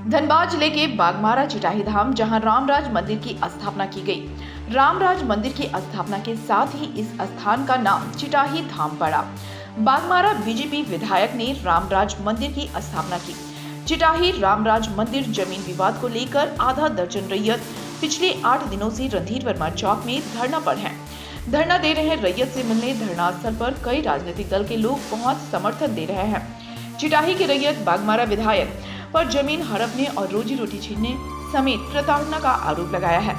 धनबाद जिले के बागमारा चिटाही धाम, जहां रामराज मंदिर की स्थापना की गई। रामराज मंदिर की स्थापना के साथ ही इस स्थान का नाम चिटाही धाम पड़ा। बागमारा बीजेपी विधायक ने रामराज मंदिर की स्थापना की। चिटाही रामराज मंदिर जमीन विवाद को लेकर आधा दर्जन रैयत पिछले 8 दिनों से रणधीर वर्मा चौक में धरना पर हैं। धरना दे रहे रैयत से मिलने धरना स्थल पर कई राजनीतिक दल के लोग पहुंच समर्थन दे रहे हैं। चिटाही के रैयत बागमारा विधायक पर जमीन हड़पने और रोजी रोटी छीनने समेत प्रताड़ना का आरोप लगाया है।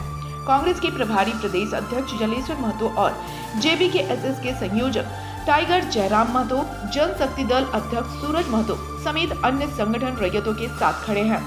कांग्रेस के प्रभारी प्रदेश अध्यक्ष जलेश्वर महतो और JBKSS के संयोजक टाइगर जयराम महतो, जनशक्ति दल अध्यक्ष सूरज महतो समेत अन्य संगठन रैयतों के साथ खड़े हैं।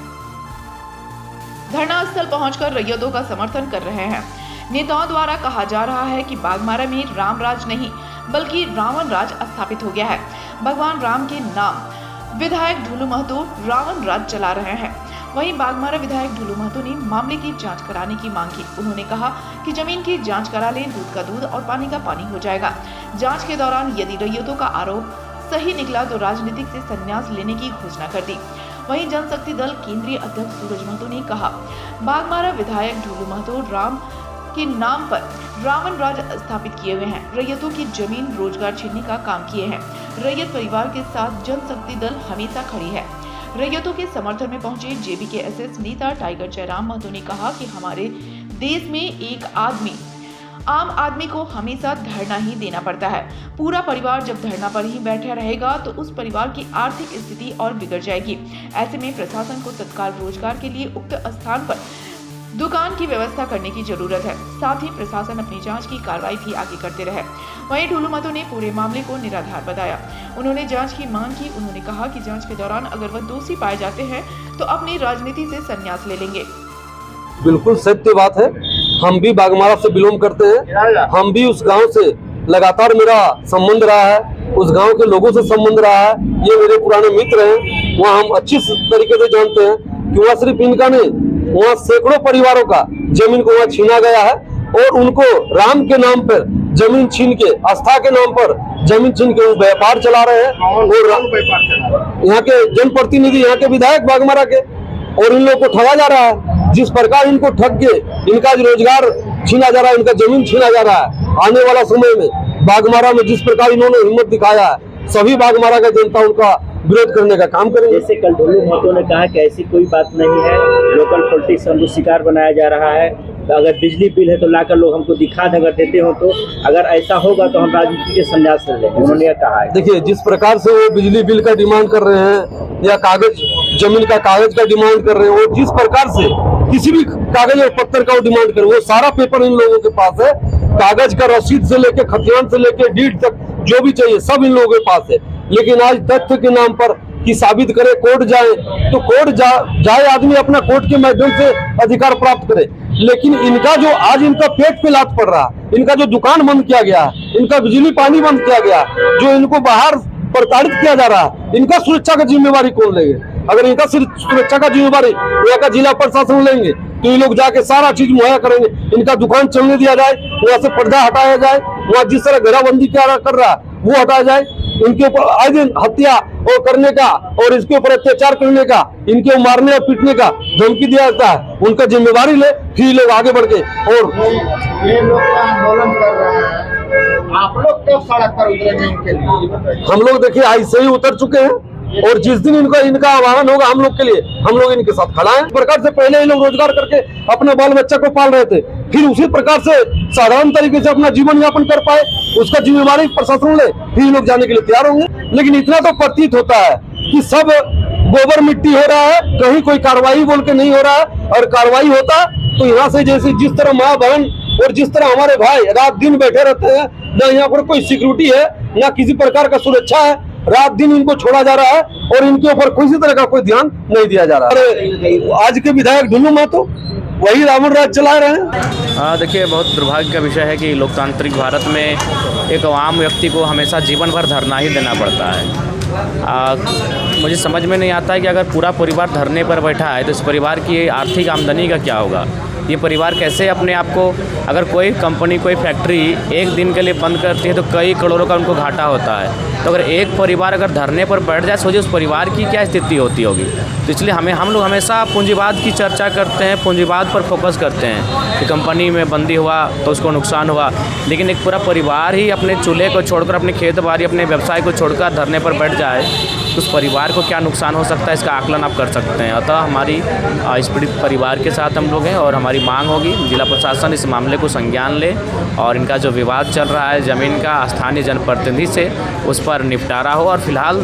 धरना स्थल पहुंचकर रैयतों का समर्थन कर रहे हैं। नेताओं द्वारा कहा जा रहा है कि बागमारा में रामराज नहीं बल्कि रावण राज स्थापित हो गया है। भगवान राम के नाम विधायक ढुलू महतो रावण राज चला रहे हैं। वहीं बागमारा विधायक ढुलू महतो ने मामले की जांच कराने की मांग की। उन्होंने कहा कि जमीन की जांच करा लें, दूध का दूध और पानी का पानी हो जाएगा। जांच के दौरान यदि रैयतों का आरोप सही निकला तो राजनीतिक से संन्यास लेने की घोषणा कर दी। वहीं जनशक्ति दल केंद्रीय अध्यक्ष सूरज महतो ने कहा, बागमारा विधायक ढुलू महतो राम के नाम पर रावण राज स्थापित किए हुए हैं। रैयतों की जमीन रोजगार छीनने का काम किए हैं। रैयत परिवार के साथ जनशक्ति दल हमेशा खड़ी है। रैयतों के समर्थन में पहुंचे JBKSS नेता टाइगर जयराम महतो ने कहा कि हमारे देश में एक आम आदमी को हमेशा धरना ही देना पड़ता है। पूरा परिवार जब धरना पर ही बैठा रहेगा तो उस परिवार की आर्थिक स्थिति और बिगड़ जाएगी। ऐसे में प्रशासन को तत्काल रोजगार के लिए उक्त स्थान पर दुकान की व्यवस्था करने की जरूरत है। साथ ही प्रशासन अपनी जांच की कार्रवाई भी आगे करते रहे। वहीं ढुलू महतो ने पूरे मामले को निराधार बताया। उन्होंने जांच की मांग की। उन्होंने कहा कि जांच के दौरान अगर वह दोषी पाए जाते हैं तो अपनी राजनीति से संन्यास ले लेंगे। बिल्कुल सत्य बात है। हम भी बागमारा से बिलोंग करते हैं। हम भी उस गांव से लगातार मेरा संबंध रहा है, उस गांव के लोगों से संबंध रहा है। ये मेरे पुराने मित्र हैं। वहाँ हम अच्छी तरीके से जानते हैं कि वहाँ सिर्फ इनका नहीं, वहाँ सैकड़ों परिवारों का जमीन को वहाँ छीना गया है और उनको राम के नाम पर जमीन छीन के, आस्था के नाम पर जमीन छीन के वो व्यापार चला रहे हैं। और यहाँ के जनप्रतिनिधि, यहाँ के विधायक बागमारा के, और इन लोगों को ठगा जा रहा है। जिस प्रकार इनको ठग के इनका रोजगार छीना जा रहा है, इनका जमीन छीना जा रहा है, आने वाला समय में बागमारा में जिस प्रकार इन्होंने हिम्मत दिखाया है, सभी बागमारा का जनता उनका विरोध करने का काम करेंगे। जैसे कल ढुलू महतो ने कहा कि ऐसी कोई बात नहीं है, लोकल पॉलिटिक्स को शिकार बनाया जा रहा है। अगर बिजली बिल है तो लाकर लोग हमको दिखा दे, अगर देते हो तो, अगर ऐसा होगा तो हम राजनीति के संन्यास ले लेंगे, उन्होंने कहा है। देखिए, जिस प्रकार से वो बिजली बिल का डिमांड कर रहे हैं या कागज, जमीन का कागज का डिमांड कर रहे हैं, वो जिस प्रकार से किसी भी कागज और पत्थर का वो डिमांड कर रहे हैं, वो सारा पेपर इन लोगों के पास है। कागज का रसीद से लेके, खतियान से लेके, डीड तक जो भी चाहिए सब इन लोगों के पास है। लेकिन आज तथ्य के नाम पर कि साबित करे, कोर्ट जाए तो कोर्ट जाए आदमी अपना कोर्ट के माध्यम से अधिकार प्राप्त करे। लेकिन इनका जो आज इनका पेट पे लात पड़ रहा, इनका जो दुकान बंद किया गया, इनका बिजली पानी बंद किया गया, जो इनको बाहर प्रताड़ित किया जा रहा है, इनका सुरक्षा का जिम्मेवारी कौन लेंगे? अगर इनका सुरक्षा का जिम्मेवारी यहाँ का जिला प्रशासन लेंगे तो ये लोग जाके सारा चीज मुहैया करेंगे। इनका दुकान चलने दिया जाए, वहाँ से पर्दा हटाया जाए, वहाँ जिस तरह घेराबंदी कर रहा है वो हटाया जाए। इनके ऊपर आए दिन हत्या और करने का और इसके ऊपर अत्याचार करने का, इनके मारने और पीटने का धमकी दिया जाता है। उनका जिम्मेवारी ले, फिर लोग आगे बढ़ के। और ये लोग आंदोलन कर रहे हैं, आप लोग कब सड़क पर उतरेंगे इनके लिए? हम लोग देखिए ऐसे ही उतर चुके हैं और जिस दिन इनका आह्वान होगा हम लोग के लिए, हम लोग इनके साथ खड़ा हैं। इस प्रकार से पहले ये लोग रोजगार करके अपने बाल बच्चा को पाल रहे थे, फिर उसी प्रकार से साधारण तरीके से अपना जीवन यापन कर पाए, उसका जिम्मेवारी प्रशासन ले, फिर लोग जाने के लिए तैयार होंगे। लेकिन इतना तो प्रतीत होता है कि सब गोबर मिट्टी हो रहा है, कहीं कोई कार्रवाई बोल के नहीं हो रहा है। और कार्रवाई होता तो यहाँ से जैसे जिस तरह माँ बहन और जिस तरह हमारे भाई रात दिन बैठे रहते हैं, न यहाँ पर कोई सिक्योरिटी है, न किसी प्रकार का सुरक्षा है, रात दिन इनको छोड़ा जा रहा है और इनके ऊपर किसी तरह का कोई ध्यान नहीं दिया जा रहा है। आज के विधायक ढुलू महतो वही रावण राज चला रहे हैं। देखिए, बहुत दुर्भाग्य का विषय है कि लोकतांत्रिक भारत में एक आम व्यक्ति को हमेशा जीवन भर धरना ही देना पड़ता है। मुझे समझ में नहीं आता है कि अगर पूरा परिवार धरने पर बैठा है तो इस परिवार की आर्थिक आमदनी का क्या होगा। ये परिवार कैसे अपने आप को, अगर कोई कंपनी कोई फैक्ट्री एक दिन के लिए बंद करती है तो कई करोड़ों का उनको घाटा होता है। तो अगर एक परिवार अगर धरने पर बैठ जाए, सोचिए उस परिवार की क्या स्थिति होती होगी। तो इसलिए हम लोग हमेशा पूंजीवाद की चर्चा करते हैं, पूंजीवाद पर फोकस करते हैं कि कंपनी में बंदी हुआ तो उसको नुकसान हुआ, लेकिन एक पूरा परिवार ही अपने चूल्हे को छोड़कर, अपने खेत बाड़ी, अपने व्यवसाय को छोड़कर धरने पर बैठ जाए तो उस परिवार को क्या नुकसान हो सकता है, इसका आकलन आप कर सकते हैं। अतः हमारी इस पीड़ित परिवार के साथ हम लोग हैं और हमारी मांग होगी जिला प्रशासन इस मामले को संज्ञान ले और इनका जो विवाद चल रहा है ज़मीन का स्थानीय जनप्रतिनिधि से, उस पर निपटारा हो और फिलहाल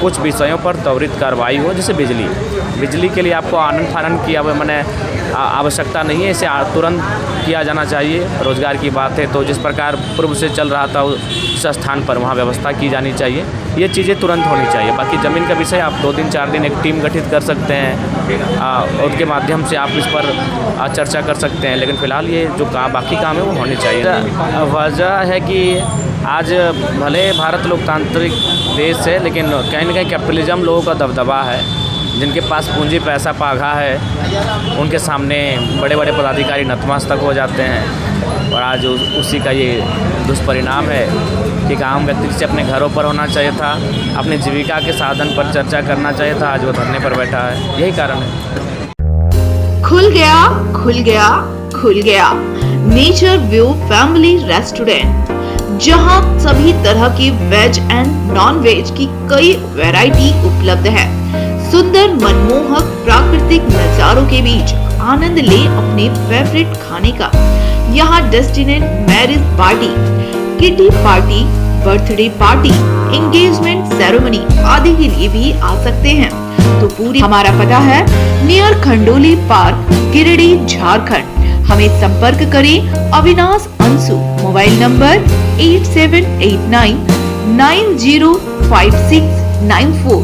कुछ विषयों पर त्वरित कार्रवाई हो। जैसे बिजली के लिए आपको आनंद फानन की आवश्यकता नहीं है, इसे तुरंत किया जाना चाहिए। रोजगार की बात है तो जिस प्रकार पूर्व से चल रहा था उस स्थान पर वहाँ व्यवस्था की जानी चाहिए, ये चीज़ें तुरंत होनी चाहिए। बाकी ज़मीन का विषय आप 2 दिन 4 दिन एक टीम गठित कर सकते हैं, उनके माध्यम से आप इस पर चर्चा कर सकते हैं, लेकिन फ़िलहाल ये जो बाकी काम है वो होने चाहिए। वजह है कि आज भले भारत लोकतांत्रिक देश है, लेकिन कहीं ना कहीं कैपिटलिज्म लोगों का दबदबा है। जिनके पास पूंजी पैसा पागा है उनके सामने बड़े बड़े पदाधिकारी नतमस्तक हो जाते हैं और आज उसी का ये दुष्परिणाम है कि आम व्यक्ति से अपने घरों पर होना चाहिए था, अपनी जीविका के साधन पर चर्चा करना चाहिए था, आज वो धरने पर बैठा है। यही कारण है। खुल गया नेचर व्यू फैमिली रेस्टोरेंट, जहां सभी तरह की वेज एंड नॉन वेज की कई वैरायटी उपलब्ध है। सुंदर मनमोहक प्राकृतिक नजारों के बीच आनंद ले अपने फेवरेट खाने का। यहाँ destination marriage party, kitty party, birthday party, engagement ceremony आदि के लिए भी आ सकते हैं। तो पूरी हमारा पता है नियर खंडोली पार्क, गिरिडीह, झारखंड। हमें संपर्क करें अविनाश अंशु, मोबाइल नंबर 8789 905694।